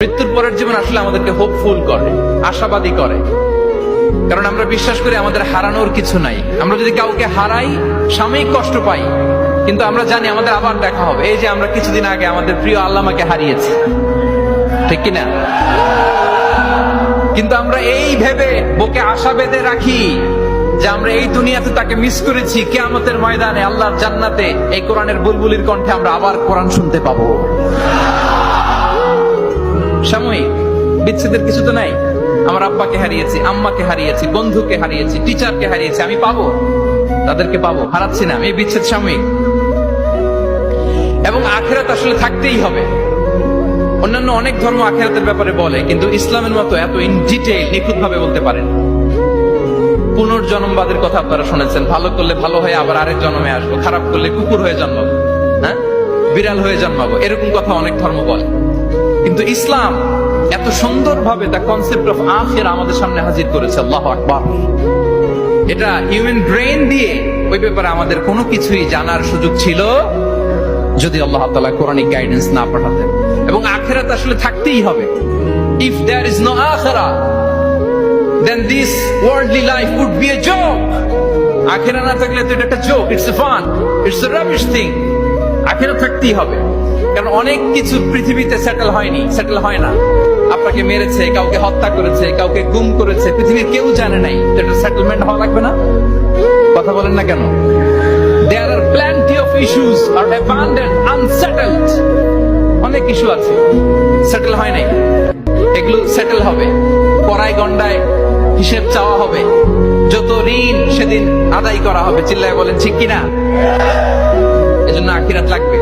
মৃত্যুর পরের জীবন আসলে আমাদেরকে হোপফুল করে, আশাবাদী করে। কারণ আমরা বিশ্বাস করি আমাদের হারানোর কিছু নাই। আমরা যদি কাউকে হারাই, সাময়িক কষ্ট পাই, কিন্তু আমরা জানি আমাদের আবার দেখা হবে। এই যে আমরা কিছুদিন আগে আমাদের প্রিয় আল্লামাকে হারিয়েছি, ঠিক কিনা? কিন্তু আমরা এই ভেবে বুকে আশা বেঁধে রাখি যে আমরা এই দুনিয়াতে তাকে মিস করেছি, কিয়ামতের ময়দানে আল্লাহর জান্নাতে এই কোরআনের বুলবুলির কণ্ঠে আমরা আবার কোরআন শুনতে পাবো। সাময়িক বিচ্ছেদের কিছু তো নাই। আমার আব্বাকে হারিয়েছি, আম্মাকে হারিয়েছি, বন্ধুকে হারিয়েছি, টিচারকে হারিয়েছি, আমি পাবো, তাদেরকে পাবো, হারাচ্ছি না আমি। এই বিচ্ছেদ সাময়িক, এবং আখিরাত আসলে থাকতেই হবে। অন্যান্য অনেক ধর্ম আখিরাতের ব্যাপারে বলে, কিন্তু ইসলামের মতো এত ইন ডিটেইল নিখুঁত ভাবে বলতে পারেন। পুনর্জন্মবাদের কথা আপনারা শুনেছেন, ভালো করলে ভালো হয়ে আবার আরেক জন্মে আসবো, খারাপ করলে কুকুর হয়ে জন্মাবো, হ্যাঁ, বিড়াল হয়ে জন্মাবো, এরকম কথা অনেক ধর্ম বলে। কিন্তু ইসলাম এত সুন্দরভাবে দ্য কনসেপ্ট অফ আখিরা আমাদের সামনে হাজির করেছে। আল্লাহু আকবার। এটা হিউম্যান ব্রেন দিয়ে ওই ব্যাপারে আমাদের কোনো কিছুই জানার সুযোগ ছিল যদি আল্লাহ তাআলা কোরআনিক গাইডেন্স না পাঠাতেন। এবং আখিরাত আসলে থাকতেই হবে। ইফ দেয়ার ইজ নো আখিরা, then this worldly life would be a joke. আখিরা না থাকলে তো এটা একটা joke, it's a fun, it's a rubbish thing. আখিরা থাকতেই হবে, কারণ অনেক কিছু পৃথিবীতে সেটেল হয়নি, সেটেল হয় না। আপনাকে মেরেছে, কাউকে হত্যা করেছে, কাউকে গুম করেছে, পৃথিবীর কেউ জানে নাই, এটা সেটেলমেন্ট হওয়া লাগবে না? কথা বলেন না কেন? There are plenty of issues are abandoned, unsettled. অনেক ইস্যু আছে, সেটেল হয় নাই, এগুলো সেটেল হবে। পড়ায় গন্ডায় হিসেব চাওয়া হবে, যত ঋণ সেদিন আদায় করা হবে। চিল্লায় বলেন ঠিক কিনা? এজন্য আখিরাত লাগবে।